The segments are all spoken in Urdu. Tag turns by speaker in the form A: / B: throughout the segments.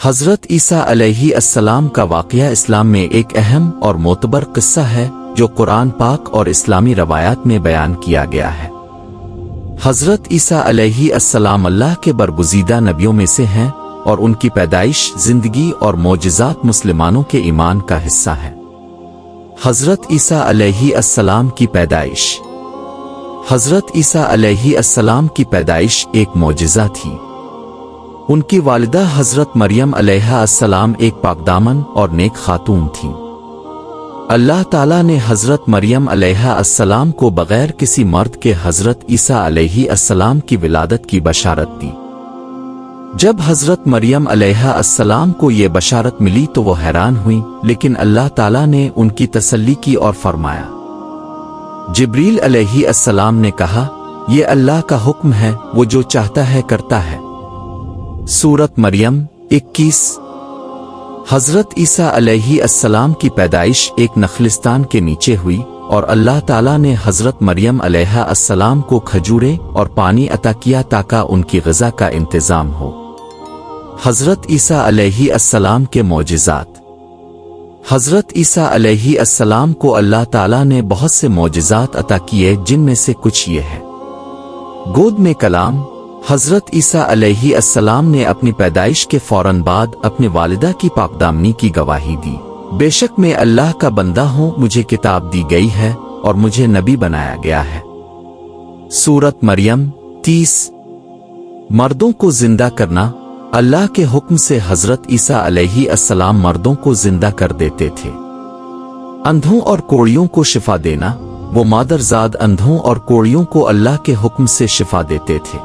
A: حضرت عیسیٰ علیہ السلام کا واقعہ اسلام میں ایک اہم اور معتبر قصہ ہے جو قرآن پاک اور اسلامی روایات میں بیان کیا گیا ہے۔ حضرت عیسیٰ علیہ السلام اللہ کے برگزیدہ نبیوں میں سے ہیں اور ان کی پیدائش، زندگی اور معجزات مسلمانوں کے ایمان کا حصہ ہے۔ حضرت عیسیٰ علیہ السلام کی پیدائش۔ حضرت عیسیٰ علیہ السلام کی پیدائش ایک معجزہ تھی۔ ان کی والدہ حضرت مریم علیہ السلام ایک پاکدامن اور نیک خاتون تھیں۔ اللہ تعالیٰ نے حضرت مریم علیہ السلام کو بغیر کسی مرد کے حضرت عیسیٰ علیہ السلام کی ولادت کی بشارت دی۔ جب حضرت مریم علیہ السلام کو یہ بشارت ملی تو وہ حیران ہوئیں، لیکن اللہ تعالیٰ نے ان کی تسلی کی اور فرمایا۔ جبریل علیہ السلام نے کہا، یہ اللہ کا حکم ہے، وہ جو چاہتا ہے کرتا ہے۔ سورۃ مریم 21۔ حضرت عیسیٰ علیہ السلام کی پیدائش ایک نخلستان کے نیچے ہوئی اور اللہ تعالیٰ نے حضرت مریم علیہ السلام کو کھجوریں اور پانی عطا کیا تاکہ ان کی غذا کا انتظام ہو۔ حضرت عیسیٰ علیہ السلام کے معجزات۔ حضرت عیسیٰ علیہ السلام کو اللہ تعالیٰ نے بہت سے معجزات عطا کیے، جن میں سے کچھ یہ ہے۔ گود میں کلام۔ حضرت عیسیٰ علیہ السلام نے اپنی پیدائش کے فوراً بعد اپنی والدہ کی پاکدامنی کی گواہی دی۔ بے شک میں اللہ کا بندہ ہوں، مجھے کتاب دی گئی ہے اور مجھے نبی بنایا گیا ہے۔ سورۃ مریم 30۔ مردوں کو زندہ کرنا۔ اللہ کے حکم سے حضرت عیسیٰ علیہ السلام مردوں کو زندہ کر دیتے تھے۔ اندھوں اور کوڑیوں کو شفا دینا۔ وہ مادرزاد اندھوں اور کوڑیوں کو اللہ کے حکم سے شفا دیتے تھے۔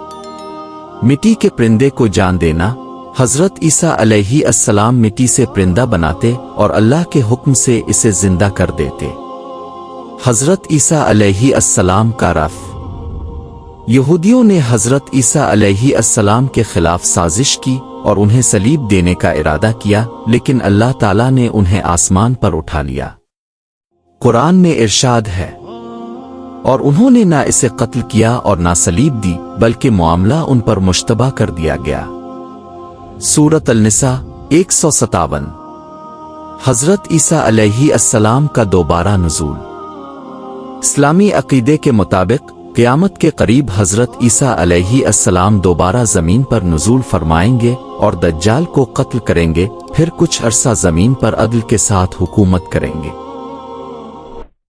A: مٹی کے پرندے کو جان دینا۔ حضرت عیسیٰ علیہ السلام مٹی سے پرندہ بناتے اور اللہ کے حکم سے اسے زندہ کر دیتے۔ حضرت عیسیٰ علیہ السلام کا رفع۔ یہودیوں نے حضرت عیسیٰ علیہ السلام کے خلاف سازش کی اور انہیں صلیب دینے کا ارادہ کیا، لیکن اللہ تعالیٰ نے انہیں آسمان پر اٹھا لیا۔ قرآن میں ارشاد ہے، اور انہوں نے نہ اسے قتل کیا اور نہ صلیب دی، بلکہ معاملہ ان پر مشتبہ کر دیا گیا۔ سورۃ النساء 157۔ حضرت عیسیٰ علیہ السلام کا دوبارہ نزول۔ اسلامی عقیدے کے مطابق قیامت کے قریب حضرت عیسیٰ علیہ السلام دوبارہ زمین پر نزول فرمائیں گے اور دجال کو قتل کریں گے، پھر کچھ عرصہ زمین پر عدل کے ساتھ حکومت کریں گے۔